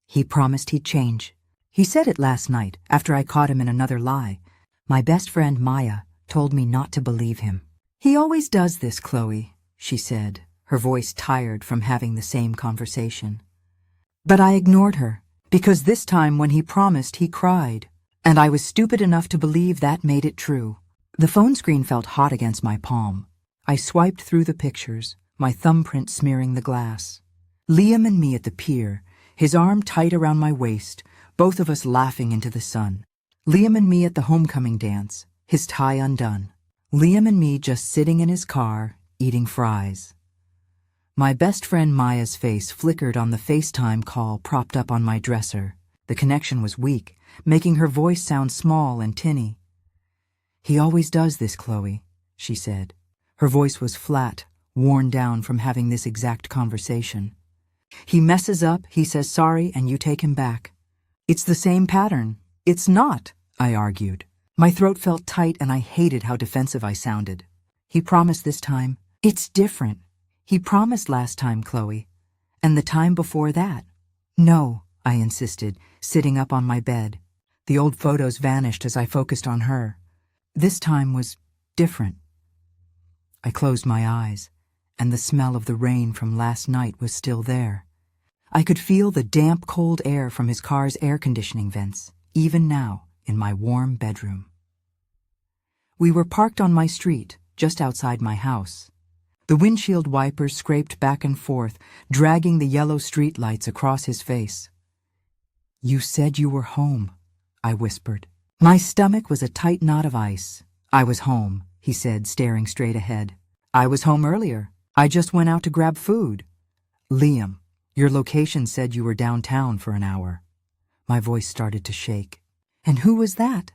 He promised he'd change. He said it last night, after I caught him in another lie. My best friend Maya told me not to believe him. He always does this, Chloe, she said, her voice tired from having the same conversation. But I ignored her, because this time when he promised, he cried, and I was stupid enough to believe that made it true. The phone screen felt hot against my palm. I swiped through the pictures, my thumbprint smearing the glass. Liam and me at the pier, his arm tight around my waist, both of us laughing into the sun. Liam and me at the homecoming dance, his tie undone. Liam and me just sitting in his car, eating fries. My best friend Maya's face flickered on the FaceTime call propped up on my dresser. The connection was weak, making her voice sound small and tinny. He always does this, Chloe, she said. Her voice was flat, worn down from having this exact conversation. He messes up, he says sorry, and you take him back. It's the same pattern. It's not, I argued. My throat felt tight and I hated how defensive I sounded. He promised this time. It's different. He promised last time, Chloe. And the time before that. No, I insisted, sitting up on my bed. The old photos vanished as I focused on her. This time was different. I closed my eyes, and the smell of the rain from last night was still there. I could feel the damp, cold air from his car's air conditioning vents, even now, in my warm bedroom. We were parked on my street, just outside my house. The windshield wipers scraped back and forth, dragging the yellow streetlights across his face. You said you were home, I whispered. My stomach was a tight knot of ice. I was home, he said, staring straight ahead. I was home earlier. I just went out to grab food. Liam, your location said you were downtown for an hour. My voice started to shake. And who was that?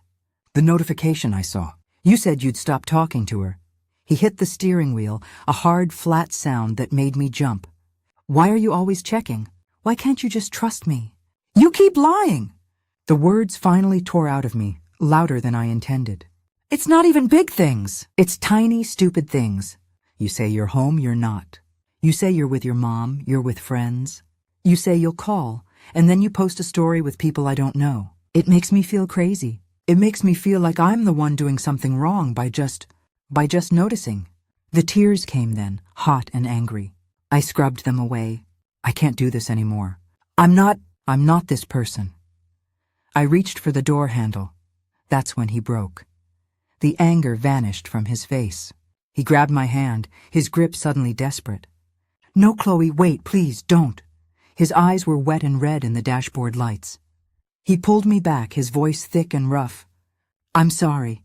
The notification I saw. You said you'd stop talking to her. He hit the steering wheel, a hard, flat sound that made me jump. Why are you always checking? Why can't you just trust me? You keep lying! The words finally tore out of me, louder than I intended. It's not even big things. It's tiny, stupid things. You say you're home, you're not. You say you're with your mom, you're with friends. You say you'll call, and then you post a story with people I don't know. It makes me feel crazy. It makes me feel like I'm the one doing something wrong by just noticing. The tears came then, hot and angry. I scrubbed them away. I can't do this anymore. I'm not this person. I reached for the door handle. That's when he broke. The anger vanished from his face. He grabbed my hand, his grip suddenly desperate. No, Chloe, wait, please, don't. His eyes were wet and red in the dashboard lights. He pulled me back, his voice thick and rough. I'm sorry.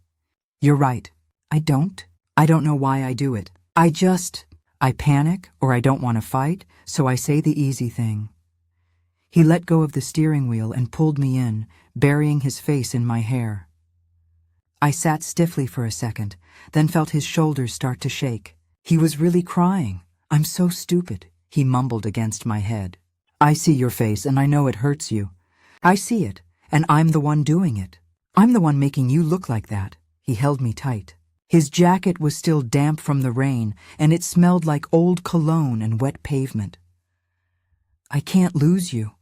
You're right. I don't know why I do it. I panic or I don't want to fight, so I say the easy thing. He let go of the steering wheel and pulled me in, burying his face in my hair. I sat stiffly for a second, then felt his shoulders start to shake. He was really crying. I'm so stupid, he mumbled against my head. I see your face and I know it hurts you. I see it, and I'm the one doing it. I'm the one making you look like that. He held me tight. His jacket was still damp from the rain, and it smelled like old cologne and wet pavement. I can't lose you,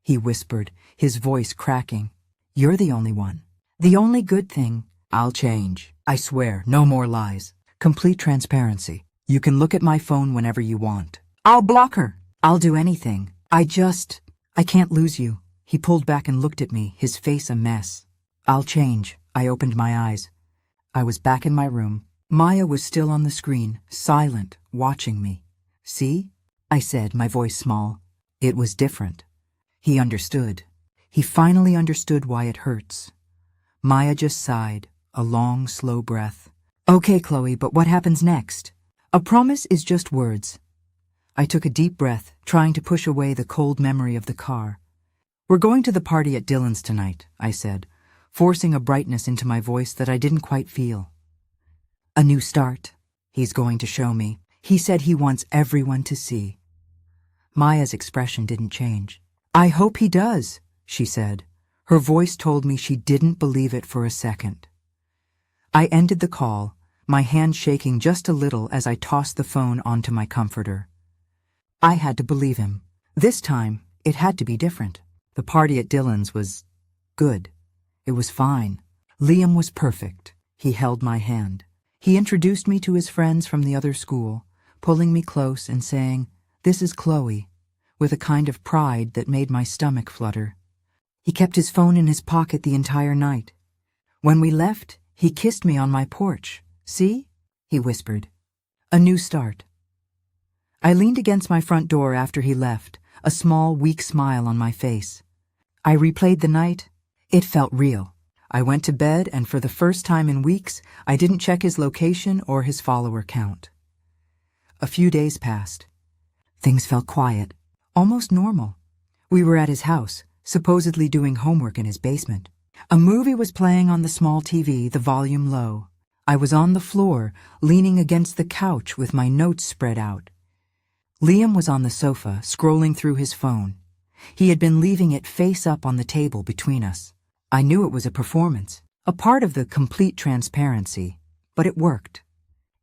he whispered, his voice cracking. You're the only one. The only good thing. I'll change. I swear, no more lies. Complete transparency. You can look at my phone whenever you want. I'll block her. I'll do anything. I can't lose you. He pulled back and looked at me, his face a mess. I'll change. I opened my eyes. I was back in my room. Maya was still on the screen, silent, watching me. See? I said, my voice small. It was different. He understood. He finally understood why it hurts. Maya just sighed, a long, slow breath. Okay, Chloe, but what happens next? A promise is just words. I took a deep breath, trying to push away the cold memory of the car. We're going to the party at Dylan's tonight, I said, forcing a brightness into my voice that I didn't quite feel. A new start. He's going to show me. He said he wants everyone to see. Maya's expression didn't change. I hope he does, she said. Her voice told me she didn't believe it for a second. I ended the call, my hand shaking just a little as I tossed the phone onto my comforter. I had to believe him. This time, it had to be different. The party at Dylan's was good. It was fine. Liam was perfect. He held my hand. He introduced me to his friends from the other school, pulling me close and saying, "This is Chloe," with a kind of pride that made my stomach flutter. He kept his phone in his pocket the entire night. When we left, he kissed me on my porch. "See?" he whispered. A new start. I leaned against my front door after he left, a small, weak smile on my face. I replayed the night. It felt real. I went to bed, and for the first time in weeks, I didn't check his location or his follower count. A few days passed. Things felt quiet, almost normal. We were at his house, supposedly doing homework in his basement. A movie was playing on the small TV, the volume low. I was on the floor, leaning against the couch with my notes spread out. Liam was on the sofa, scrolling through his phone. He had been leaving it face up on the table between us. I knew it was a performance, a part of the complete transparency, but it worked.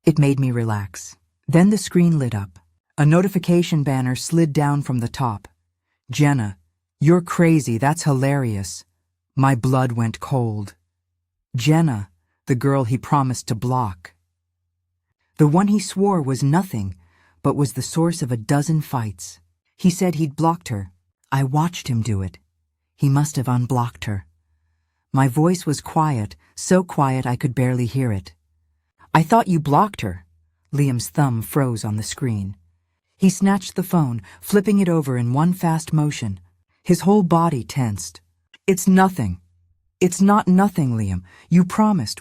It made me relax. Then the screen lit up. A notification banner slid down from the top. "Jenna, you're crazy, that's hilarious." My blood went cold. Jenna, the girl he promised to block. The one he swore was nothing, but was the source of a dozen fights. He said he'd blocked her. I watched him do it. He must have unblocked her. My voice was quiet, so quiet I could barely hear it. "I thought you blocked her." Liam's thumb froze on the screen. He snatched the phone, flipping it over in one fast motion. His whole body tensed. "It's nothing." "It's not nothing, Liam. You promised.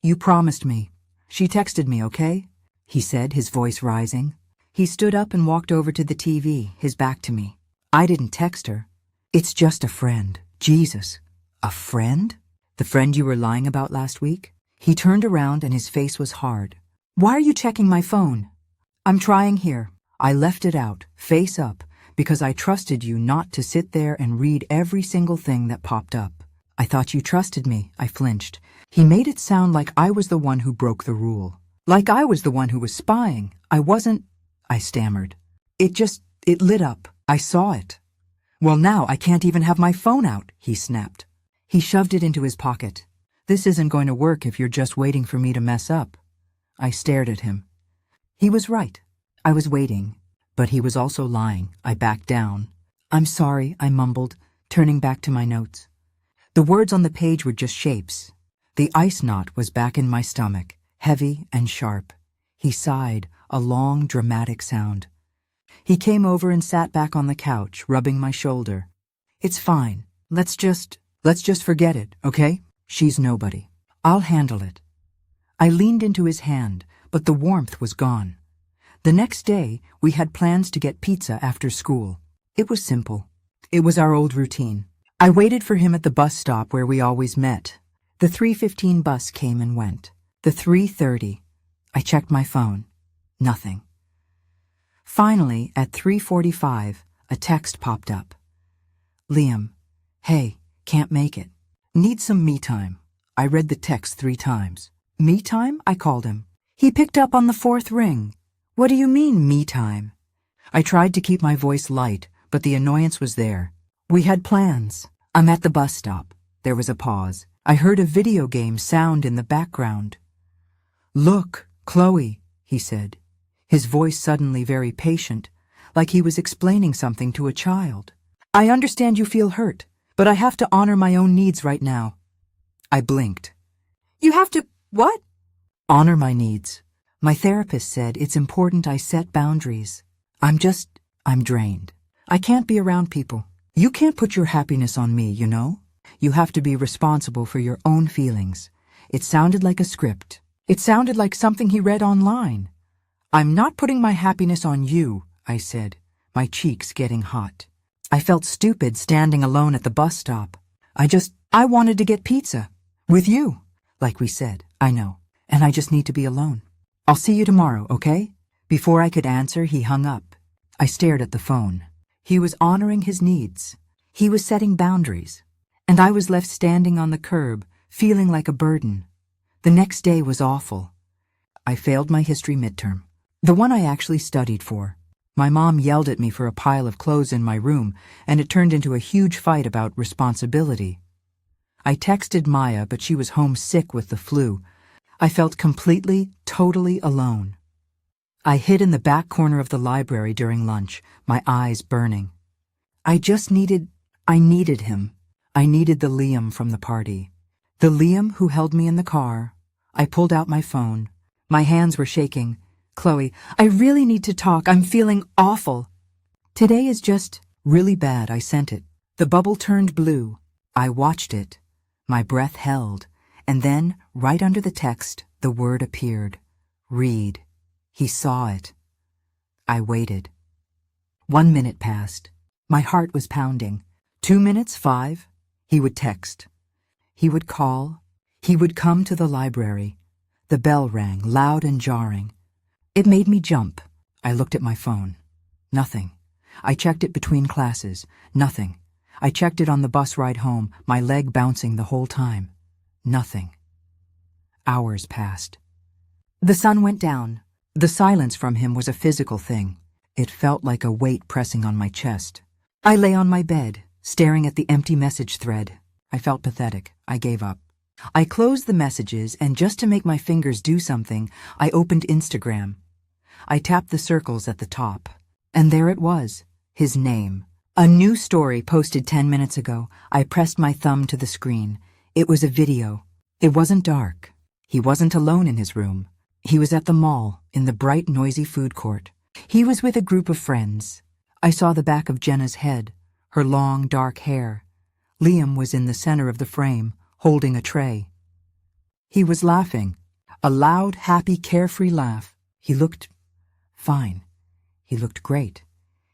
You promised me. She texted me, okay?" he said, his voice rising. He stood up and walked over to the TV, his back to me. "I didn't text her. It's just a friend." Jesus. A friend? The friend you were lying about last week? He turned around and his face was hard. "Why are you checking my phone?" "I'm trying here." I left it out, face up, because I trusted you not to sit there and read every single thing that popped up. "I thought you trusted me," I flinched. He made it sound like I was the one who broke the rule. Like I was the one who was spying. I wasn't, I stammered. It lit up. I saw it." "Well, now I can't even have my phone out," he snapped. He shoved it into his pocket. "This isn't going to work if you're just waiting for me to mess up." I stared at him. He was right. I was waiting, but he was also lying. I backed down. "I'm sorry," I mumbled, turning back to my notes. The words on the page were just shapes. The ice knot was back in my stomach, heavy and sharp. He sighed, a long, dramatic sound. He came over and sat back on the couch, rubbing my shoulder. "It's fine. Let's just forget it, okay? She's nobody. I'll handle it." I leaned into his hand, but the warmth was gone. The next day, we had plans to get pizza after school. It was simple. It was our old routine. I waited for him at the bus stop where we always met. The 3:15 bus came and went. The 3:30. I checked my phone. Nothing. Finally, at 3:45, a text popped up. "Liam, hey, can't make it. Need some me time." I read the text 3 times. "Me time?" I called him. He picked up on the 4th ring. "What do you mean, me time?" I tried to keep my voice light, but the annoyance was there. "We had plans." "I'm at the bus stop." There was a pause. I heard a video game sound in the background. "Look, Chloe," he said, his voice suddenly very patient, like he was explaining something to a child. "I understand you feel hurt, but I have to honor my own needs right now." I blinked. "You have to what?" "Honor my needs. My therapist said it's important I set boundaries. I'm drained. I can't be around people. You can't put your happiness on me, you know? You have to be responsible for your own feelings." It sounded like a script. It sounded like something he read online. "I'm not putting my happiness on you," I said, my cheeks getting hot. I felt stupid standing alone at the bus stop. I wanted to get pizza. With you. Like we said, I know. And I just need to be alone. "I'll see you tomorrow, okay?" Before I could answer, he hung up. I stared at the phone. He was honoring his needs. He was setting boundaries. And I was left standing on the curb, feeling like a burden. The next day was awful. I failed my history midterm. The one I actually studied for. My mom yelled at me for a pile of clothes in my room, and it turned into a huge fight about responsibility. I texted Maya, but she was home sick with the flu. I felt completely, totally alone. I hid in the back corner of the library during lunch, my eyes burning. I needed him. I needed the Liam from the party. The Liam who held me in the car. I pulled out my phone. My hands were shaking. Chloe, I really need to talk. I'm feeling awful. Today is just really bad. I sent it. The bubble turned blue. I watched it. My breath held. And then, right under the text, the word appeared. Read. He saw it. I waited. 1 minute passed. My heart was pounding. 2 minutes, 5. He would text. He would call. He would come to the library. The bell rang, loud and jarring. It made me jump. I looked at my phone. Nothing. I checked it between classes. Nothing. I checked it on the bus ride home, my leg bouncing the whole time. Nothing. Hours passed. The sun went down. The silence from him was a physical thing. It felt like a weight pressing on my chest. I lay on my bed, staring at the empty message thread. I felt pathetic. I gave up. I closed the messages, and just to make my fingers do something, I opened Instagram. I tapped the circles at the top. And there it was, his name. A new story posted 10 minutes ago. I pressed my thumb to the screen. It was a video. It wasn't dark. He wasn't alone in his room. He was at the mall, in the bright, noisy food court. He was with a group of friends. I saw the back of Jenna's head, her long, dark hair. Liam was in the center of the frame, holding a tray. He was laughing, a loud, happy, carefree laugh. He looked fine. He looked great.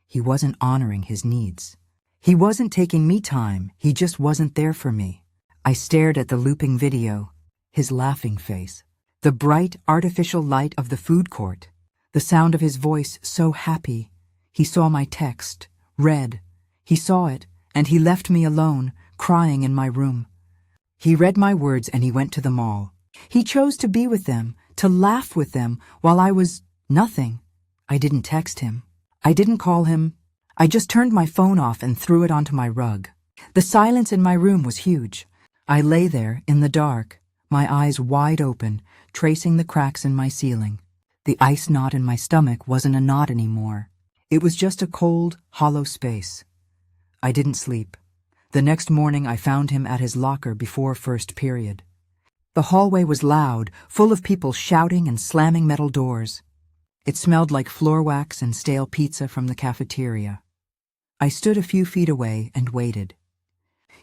He wasn't honoring his needs. He wasn't taking me time. He just wasn't there for me. I stared at the looping video, his laughing face, the bright, artificial light of the food court, the sound of his voice so happy. He saw my text, read. He saw it, and he left me alone, crying in my room. He read my words and he went to the mall. He chose to be with them, to laugh with them, while I was nothing. I didn't text him. I didn't call him. I just turned my phone off and threw it onto my rug. The silence in my room was huge. I lay there in the dark, my eyes wide open, tracing the cracks in my ceiling. The ice knot in my stomach wasn't a knot anymore. It was just a cold, hollow space. I didn't sleep. The next morning I found him at his locker before first period. The hallway was loud, full of people shouting and slamming metal doors. It smelled like floor wax and stale pizza from the cafeteria. I stood a few feet away and waited.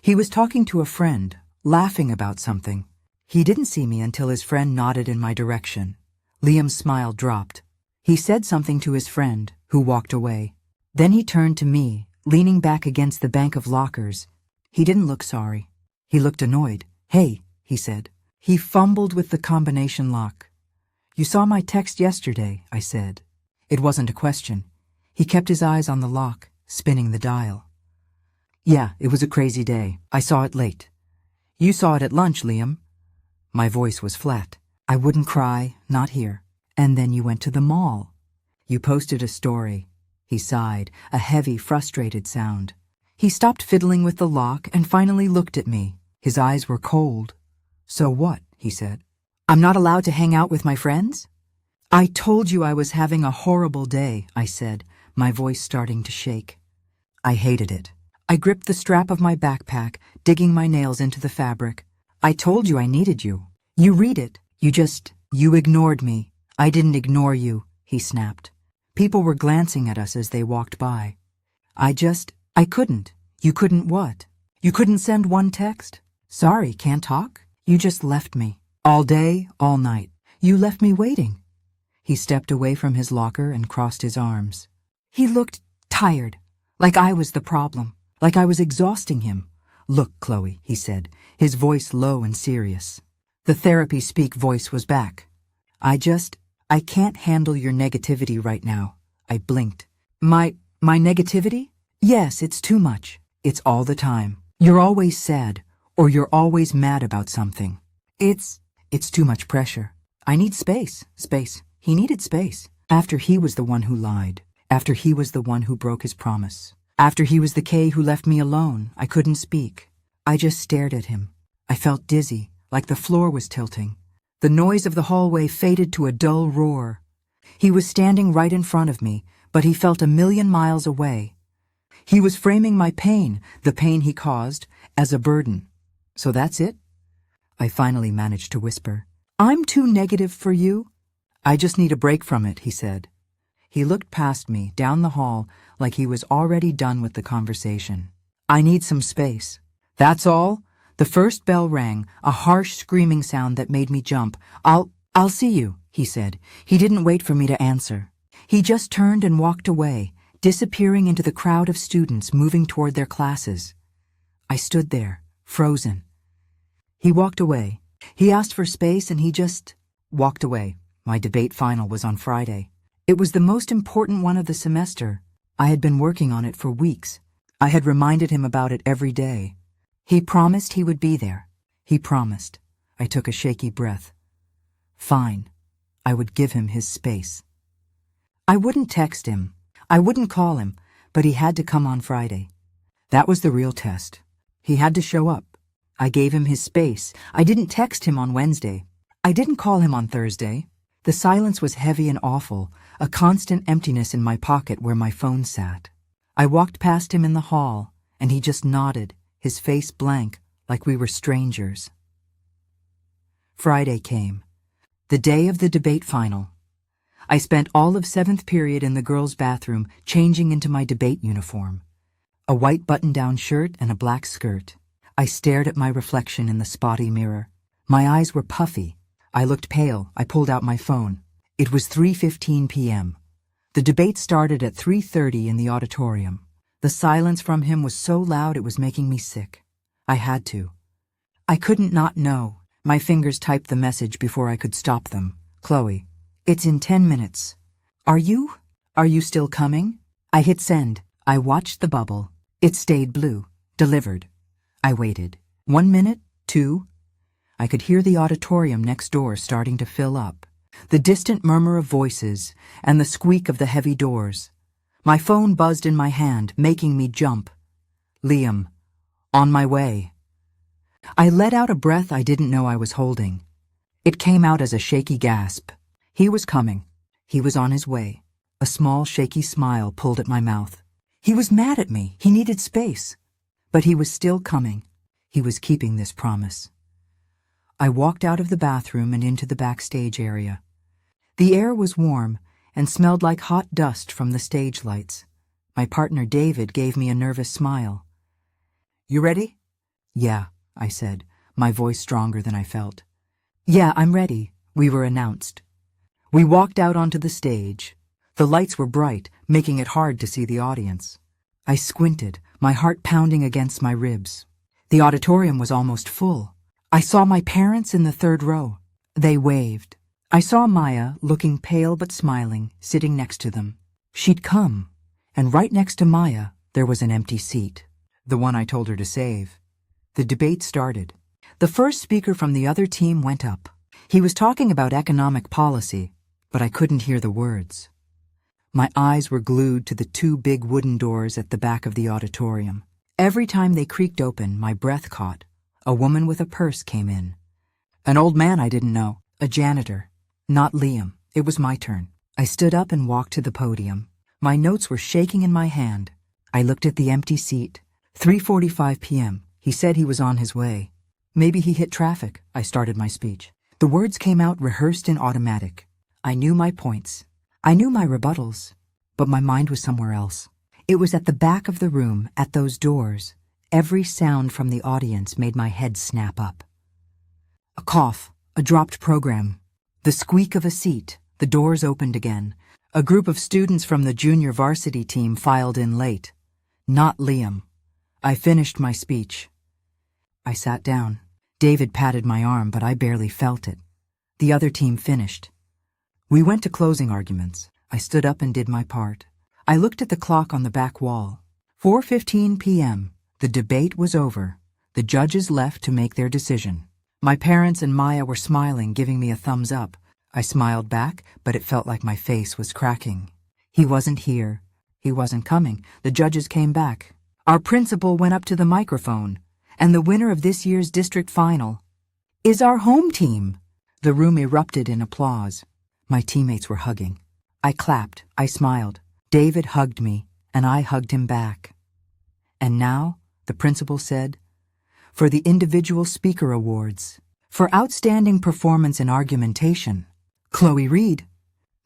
He was talking to a friend, laughing about something. He didn't see me until his friend nodded in my direction. Liam's smile dropped. He said something to his friend, who walked away. Then he turned to me, leaning back against the bank of lockers. He didn't look sorry. He looked annoyed. "Hey," he said. He fumbled with the combination lock. "You saw my text yesterday," I said. It wasn't a question. He kept his eyes on the lock, spinning the dial. "Yeah, it was a crazy day. I saw it late." "You saw it at lunch, Liam." My voice was flat. "I wouldn't cry, not here." "And then you went to the mall. You posted a story." He sighed, a heavy, frustrated sound. He stopped fiddling with the lock and finally looked at me. His eyes were cold. "So what?" he said. "I'm not allowed to hang out with my friends?" "I told you I was having a horrible day," I said, my voice starting to shake. I hated it. I gripped the strap of my backpack, digging my nails into the fabric. "I told you I needed you. You read it. You ignored me." "I didn't ignore you," he snapped. People were glancing at us as they walked by. I couldn't." "You couldn't what? You couldn't send one text?" "Sorry, can't talk?" "You just left me. All day, all night. You left me waiting." He stepped away from his locker and crossed his arms. He looked tired, like I was the problem, like I was exhausting him. "Look, Chloe," he said, his voice low and serious. The therapy speak voice was back. I can't handle your negativity right now." I blinked. My negativity? Yes, it's too much. It's all the time. You're always sad, or you're always mad about something. It's too much pressure. I need space. He needed space. After he was the one who lied. After he was the one who broke his promise. After he was the K who left me alone, I couldn't speak. I just stared at him. I felt dizzy, like the floor was tilting. The noise of the hallway faded to a dull roar. He was standing right in front of me, but he felt 1,000,000 miles away. He was framing my pain, the pain he caused, as a burden. So that's it? I finally managed to whisper. I'm too negative for you. I just need a break from it, he said. He looked past me, down the hall, like he was already done with the conversation. I need some space. That's all? The first bell rang, a harsh screaming sound that made me jump. I'll see you, he said. He didn't wait for me to answer. He just turned and walked away, disappearing into the crowd of students moving toward their classes. I stood there, frozen. He walked away. He asked for space and he just walked away. My debate final was on Friday. It was the most important one of the semester. I had been working on it for weeks. I had reminded him about it every day. He promised he would be there. He promised. I took a shaky breath. Fine. I would give him his space. I wouldn't text him. I wouldn't call him, but he had to come on Friday. That was the real test. He had to show up. I gave him his space. I didn't text him on Wednesday. I didn't call him on Thursday. The silence was heavy and awful, a constant emptiness in my pocket where my phone sat. I walked past him in the hall, and he just nodded, his face blank, like we were strangers. Friday came. The day of the debate final. I spent all of 7th period in the girls' bathroom, changing into my debate uniform. A white button-down shirt and a black skirt. I stared at my reflection in the spotty mirror. My eyes were puffy. I looked pale. I pulled out my phone. It was 3:15 p.m. The debate started at 3:30 in the auditorium. The silence from him was so loud it was making me sick. I had to. I couldn't not know. My fingers typed the message before I could stop them. Chloe, it's in 10 minutes. Are you still coming? I hit send. I watched the bubble. It stayed blue. Delivered. I waited. 1 minute, 2. I could hear the auditorium next door starting to fill up. The distant murmur of voices and the squeak of the heavy doors. My phone buzzed in my hand, making me jump. Liam. On my way. I let out a breath I didn't know I was holding. It came out as a shaky gasp. He was coming. He was on his way. A small, shaky smile pulled at my mouth. He was mad at me. He needed space. But he was still coming. He was keeping this promise. I walked out of the bathroom and into the backstage area. The air was warm and smelled like hot dust from the stage lights. My partner David gave me a nervous smile. You ready? Yeah, I said, my voice stronger than I felt. Yeah, I'm ready, we were announced. We walked out onto the stage. The lights were bright, making it hard to see the audience. I squinted, my heart pounding against my ribs. The auditorium was almost full. I saw my parents in the 3rd row. They waved. I saw Maya, looking pale but smiling, sitting next to them. She'd come, and right next to Maya, there was an empty seat. The one I told her to save. The debate started. The first speaker from the other team went up. He was talking about economic policy, but I couldn't hear the words. My eyes were glued to the 2 big wooden doors at the back of the auditorium. Every time they creaked open, my breath caught. A woman with a purse came in. An old man I didn't know, a janitor. Not Liam. It was my turn. I stood up and walked to the podium. My notes were shaking in my hand. I looked at the empty seat. 3:45 p.m. He said he was on his way. Maybe he hit traffic. I started my speech. The words came out rehearsed in automatic. I knew my points. I knew my rebuttals. But my mind was somewhere else. It was at the back of the room, at those doors. Every sound from the audience made my head snap up. A cough, a dropped program, the squeak of a seat, the doors opened again. A group of students from the junior varsity team filed in late. Not Liam. I finished my speech. I sat down. David patted my arm, but I barely felt it. The other team finished. We went to closing arguments. I stood up and did my part. I looked at the clock on the back wall. 4:15 p.m. The debate was over. The judges left to make their decision. My parents and Maya were smiling, giving me a thumbs up. I smiled back, but it felt like my face was cracking. He wasn't here. He wasn't coming. The judges came back. Our principal went up to the microphone, and the winner of this year's district final is our home team. The room erupted in applause. My teammates were hugging. I clapped. I smiled. David hugged me, and I hugged him back. And now, the principal said, for the individual speaker awards, for outstanding performance in argumentation, Chloe Reed.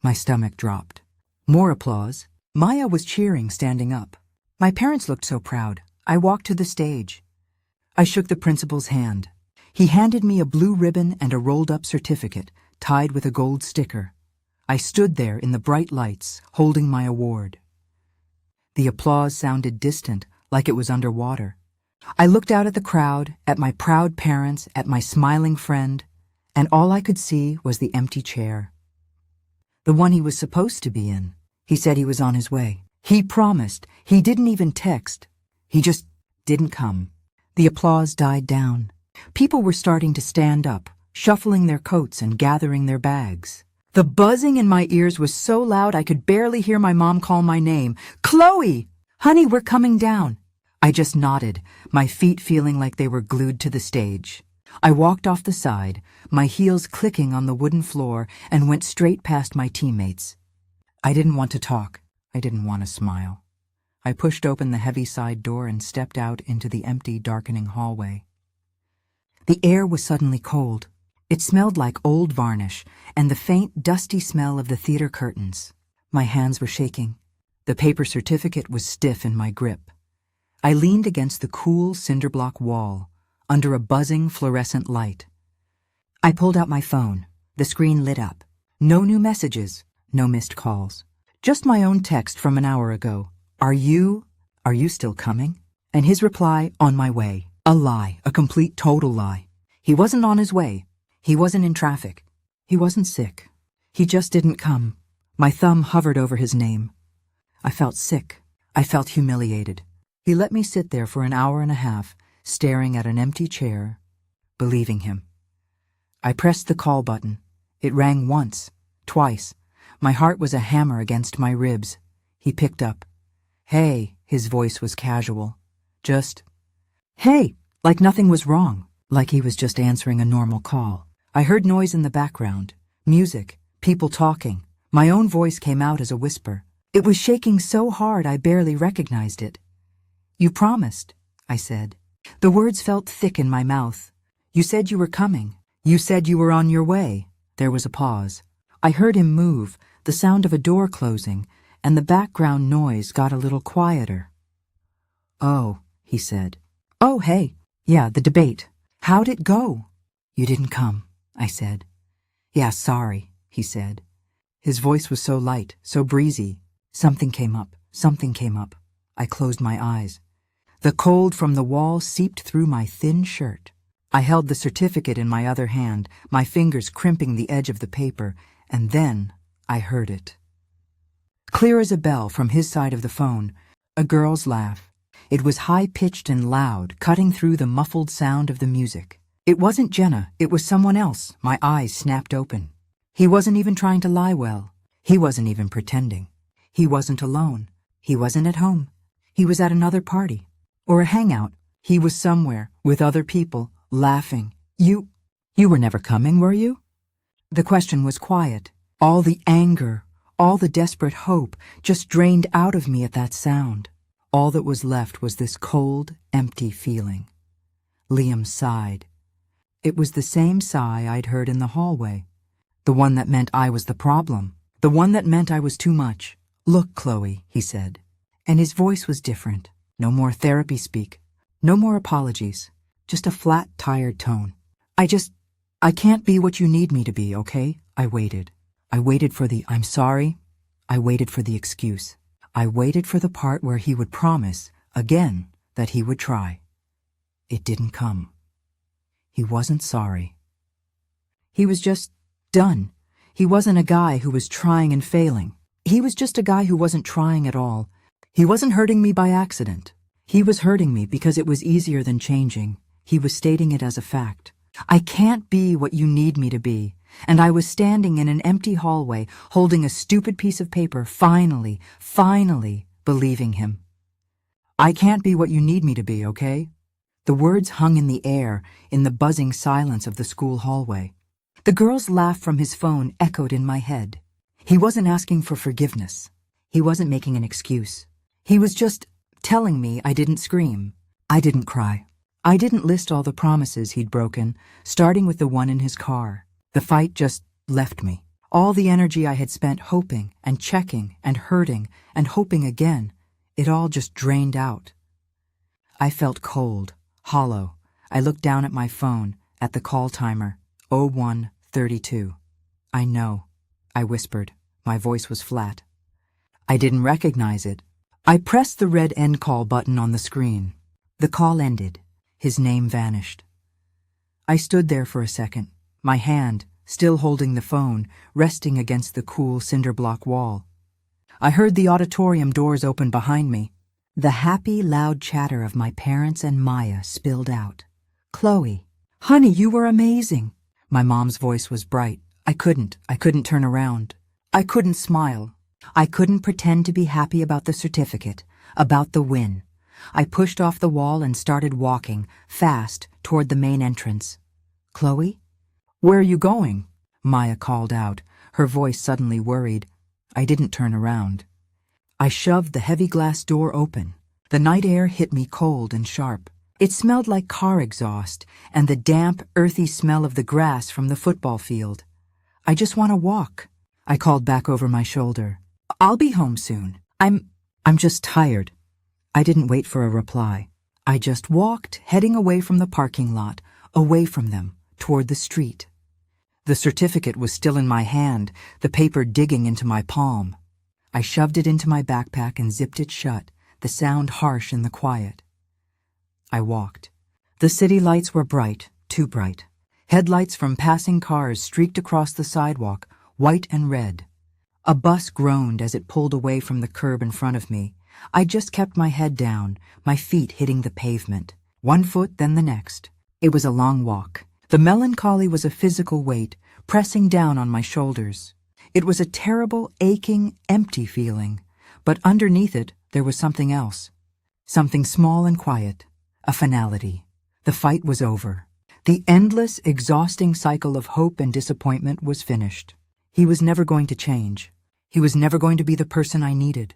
My stomach dropped. More applause. Maya was cheering, standing up. My parents looked so proud. I walked to the stage. I shook the principal's hand. He handed me a blue ribbon and a rolled-up certificate, tied with a gold sticker. I stood there in the bright lights, holding my award. The applause sounded distant, like it was underwater. I looked out at the crowd, at my proud parents, at my smiling friend, and all I could see was the empty chair. The one he was supposed to be in. He said he was on his way. He promised. He didn't even text. He just didn't come. The applause died down. People were starting to stand up, shuffling their coats and gathering their bags. The buzzing in my ears was so loud I could barely hear my mom call my name. Chloe! Honey, we're coming down. I just nodded, my feet feeling like they were glued to the stage. I walked off the side, my heels clicking on the wooden floor, and went straight past my teammates. I didn't want to talk. I didn't want to smile. I pushed open the heavy side door and stepped out into the empty, darkening hallway. The air was suddenly cold. It smelled like old varnish and the faint, dusty smell of the theater curtains. My hands were shaking. The paper certificate was stiff in my grip. I leaned against the cool cinder-block wall, under a buzzing fluorescent light. I pulled out my phone. The screen lit up. No new messages, no missed calls. Just my own text from an hour ago. Are you still coming? And his reply, on my way. A lie, a complete, total lie. He wasn't on his way. He wasn't in traffic. He wasn't sick. He just didn't come. My thumb hovered over his name. I felt sick. I felt humiliated. He let me sit there for an hour and a half, staring at an empty chair, believing him. I pressed the call button. It rang once, twice. My heart was a hammer against my ribs. He picked up. Hey, his voice was casual. Just, hey, like nothing was wrong, like he was just answering a normal call. I heard noise in the background, music, people talking. My own voice came out as a whisper. It was shaking so hard I barely recognized it. You promised, I said. The words felt thick in my mouth. You said you were coming. You said you were on your way. There was a pause. I heard him move, the sound of a door closing, and the background noise got a little quieter. Oh, he said. Oh, hey. Yeah, the debate. How'd it go? You didn't come, I said. Yeah, sorry, he said. His voice was so light, so breezy. Something came up. Something came up. I closed my eyes. The cold from the wall seeped through my thin shirt. I held the certificate in my other hand, my fingers crimping the edge of the paper, and then I heard it. Clear as a bell from his side of the phone, a girl's laugh. It was high-pitched and loud, cutting through the muffled sound of the music. It wasn't Jenna, it was someone else. My eyes snapped open. He wasn't even trying to lie well. He wasn't even pretending. He wasn't alone. He wasn't at home. He was at another party. Or a hangout. He was somewhere, with other people, laughing. You were never coming, were you? The question was quiet. All the anger, all the desperate hope just drained out of me at that sound. All that was left was this cold, empty feeling. Liam sighed. It was the same sigh I'd heard in the hallway. The one that meant I was the problem. The one that meant I was too much. Look, Chloe, he said. And his voice was different. No more therapy speak. No more apologies. Just a flat, tired tone. I can't be what you need me to be, okay? I waited. I waited for the I'm sorry. I waited for the excuse. I waited for the part where he would promise, again, that he would try. It didn't come. He wasn't sorry. He was just done. He wasn't a guy who was trying and failing. He was just a guy who wasn't trying at all. He wasn't hurting me by accident. He was hurting me because it was easier than changing. He was stating it as a fact. I can't be what you need me to be. and I was standing in an empty hallway holding a stupid piece of paper, finally believing him. "I can't be what you need me to be, okay?" The words hung in the air in the buzzing silence of the school hallway. The girl's laugh from his phone echoed in my head. He wasn't asking for forgiveness. He wasn't making an excuse. He was just telling me I didn't scream. I didn't cry. I didn't list all the promises he'd broken, starting with the one in his car. The fight just left me. All the energy I had spent hoping and checking and hurting and hoping again, it all just drained out. I felt cold, hollow. I looked down at my phone, at the call timer, 01:32. "I know," I whispered. My voice was flat. I didn't recognize it. I pressed the red end call button on the screen. The call ended. His name vanished. I stood there for a second, my hand, still holding the phone, resting against the cool cinder block wall. I heard the auditorium doors open behind me. The happy, loud chatter of my parents and Maya spilled out. "Chloe, honey, you were amazing." My mom's voice was bright. I couldn't turn around. I couldn't smile. I couldn't pretend to be happy about the certificate, about the win. I pushed off the wall and started walking, fast, toward the main entrance. "Chloe?" "Where are you going?" Maya called out, her voice suddenly worried. I didn't turn around. I shoved the heavy glass door open. The night air hit me cold and sharp. It smelled like car exhaust and the damp, earthy smell of the grass from the football field. "I just want to walk," I called back over my shoulder. "I'll be home soon. I'm just tired." I didn't wait for a reply. I just walked, heading away from the parking lot, away from them, toward the street. The certificate was still in my hand, the paper digging into my palm. I shoved it into my backpack and zipped it shut, the sound harsh in the quiet. I walked. The city lights were bright, too bright. Headlights from passing cars streaked across the sidewalk, white and red. A bus groaned as it pulled away from the curb in front of me. I just kept my head down, my feet hitting the pavement. One foot, then the next. It was a long walk. The melancholy was a physical weight, pressing down on my shoulders. It was a terrible, aching, empty feeling. But underneath it, there was something else. Something small and quiet. A finality. The fight was over. The endless, exhausting cycle of hope and disappointment was finished. He was never going to change. He was never going to be the person I needed.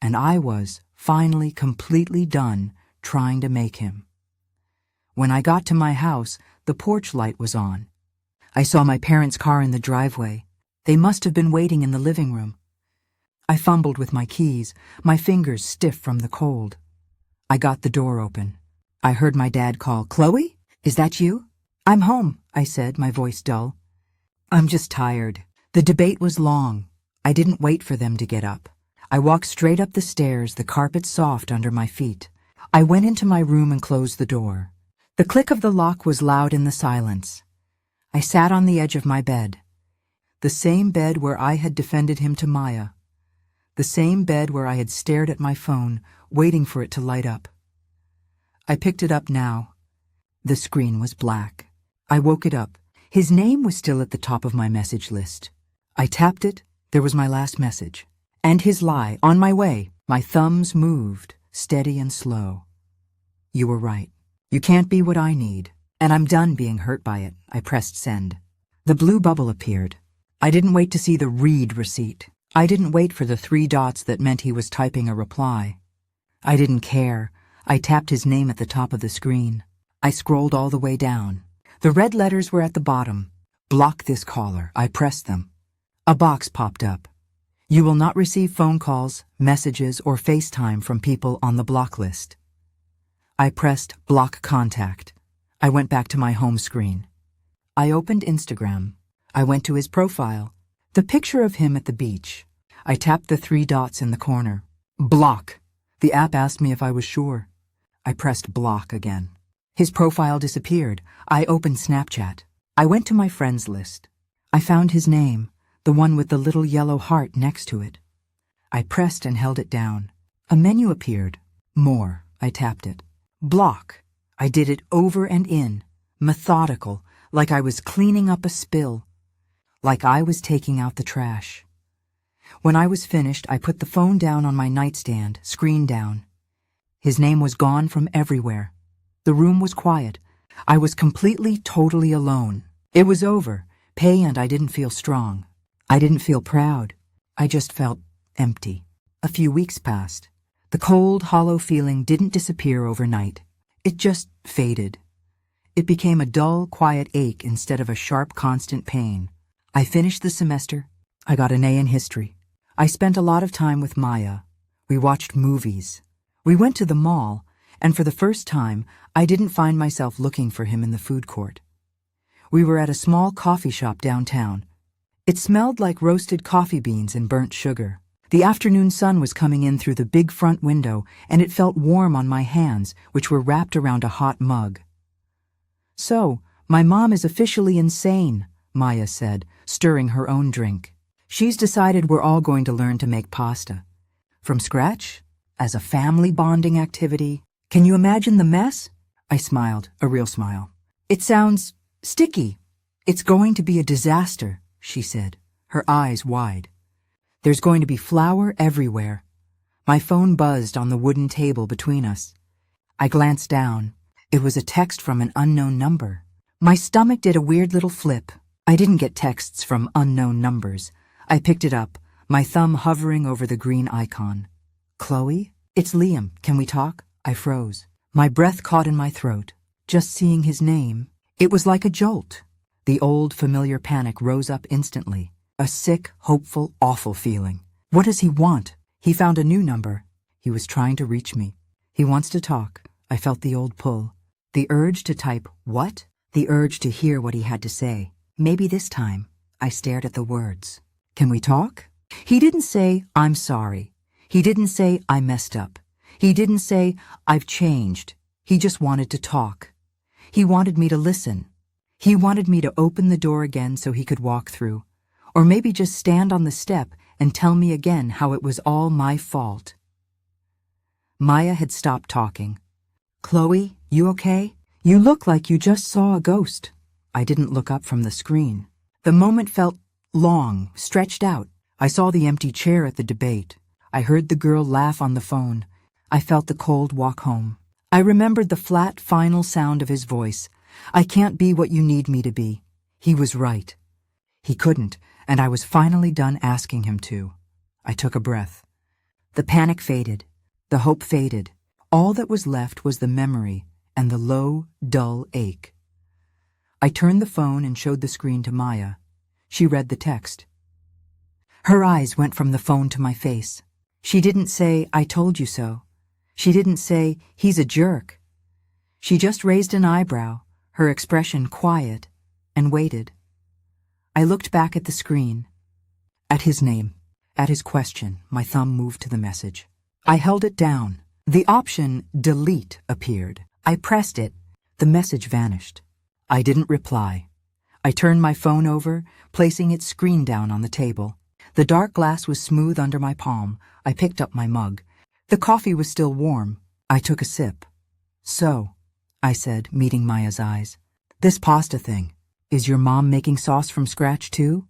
And I was, finally, completely done trying to make him. When I got to my house, the porch light was on. I saw my parents' car in the driveway. They must have been waiting in the living room. I fumbled with my keys, my fingers stiff from the cold. I got the door open. I heard my dad call, "Chloe? Is that you?" "I'm home," I said, my voice dull. "I'm just tired." The debate was long. I didn't wait for them to get up. I walked straight up the stairs, the carpet soft under my feet. I went into my room and closed the door. The click of the lock was loud in the silence. I sat on the edge of my bed. The same bed where I had defended him to Maya. The same bed where I had stared at my phone, waiting for it to light up. I picked it up now. The screen was black. I woke it up. His name was still at the top of my message list. I tapped it. There was my last message. And his lie, on my way. My thumbs moved, steady and slow. "You were right. You can't be what I need. And I'm done being hurt by it." I pressed send. The blue bubble appeared. I didn't wait to see the read receipt. I didn't wait for the 3 dots that meant he was typing a reply. I didn't care. I tapped his name at the top of the screen. I scrolled all the way down. The red letters were at the bottom. "Block this caller." I pressed them. A box popped up. "You will not receive phone calls, messages, or FaceTime from people on the block list." I pressed block contact. I went back to my home screen. I opened Instagram. I went to his profile. The picture of him at the beach. I tapped the 3 dots in the corner. Block. The app asked me if I was sure. I pressed block again. His profile disappeared. I opened Snapchat. I went to my friends list. I found his name, the one with the little yellow heart next to it. I pressed and held it down. A menu appeared. More. I tapped it. Block. I did it over and in, methodical, like I was cleaning up a spill. like I was taking out the trash. When I was finished, I put the phone down on my nightstand, screen down. His name was gone from everywhere. The room was quiet. I was completely, totally alone. It was over. Pay, and I didn't feel strong. I didn't feel proud. I just felt empty. A few weeks passed. The cold, hollow feeling didn't disappear overnight. It just faded. It became a dull, quiet ache instead of a sharp, constant pain. I finished the semester. I got an A in history. I spent a lot of time with Maya. We watched movies. We went to the mall, and for the first time, I didn't find myself looking for him in the food court. We were at a small coffee shop downtown. It smelled like roasted coffee beans and burnt sugar. The afternoon sun was coming in through the big front window, and it felt warm on my hands, which were wrapped around a hot mug. "So, my mom is officially insane," Maya said, stirring her own drink. "She's decided we're all going to learn to make pasta. From scratch? As a family bonding activity? Can you imagine the mess?" I smiled, a real smile. "It sounds sticky. It's going to be a disaster," she said, her eyes wide. "There's going to be flour everywhere." My phone buzzed on the wooden table between us. I glanced down. It was a text from an unknown number. My stomach did a weird little flip. I didn't get texts from unknown numbers. I picked it up, my thumb hovering over the green icon. "Chloe? It's Liam. Can we talk?" I froze. My breath caught in my throat. Just seeing his name, it was like a jolt. The old, familiar panic rose up instantly. A sick, hopeful, awful feeling. What does he want? He found a new number. He was trying to reach me. He wants to talk. I felt the old pull. The urge to type, "What?" The urge to hear what he had to say. Maybe this time. I stared at the words. "Can we talk?" He didn't say, "I'm sorry." He didn't say, "I messed up." He didn't say, "I've changed." He just wanted to talk. He wanted me to listen. He wanted me to open the door again so he could walk through. Or maybe just stand on the step and tell me again how it was all my fault. Maya had stopped talking. "Chloe, you okay? You look like you just saw a ghost." I didn't look up from the screen. The moment felt long, stretched out. I saw the empty chair at the debate. I heard the girl laugh on the phone. I felt the cold walk home. I remembered the flat, final sound of his voice. "I can't be what you need me to be." He was right. He couldn't, and I was finally done asking him to. I took a breath. The panic faded. The hope faded. All that was left was the memory and the low, dull ache. I turned the phone and showed the screen to Maya. She read the text. Her eyes went from the phone to my face. She didn't say, "I told you so." She didn't say, "He's a jerk." She just raised an eyebrow, her expression quiet, and waited. I looked back at the screen. At his name, at his question, my thumb moved to the message. I held it down. The option delete appeared. I pressed it. The message vanished. I didn't reply. I turned my phone over, placing its screen down on the table. The dark glass was smooth under my palm. I picked up my mug. The coffee was still warm. I took a sip. "So," I said, meeting Maya's eyes, "this pasta thing, is your mom making sauce from scratch too?"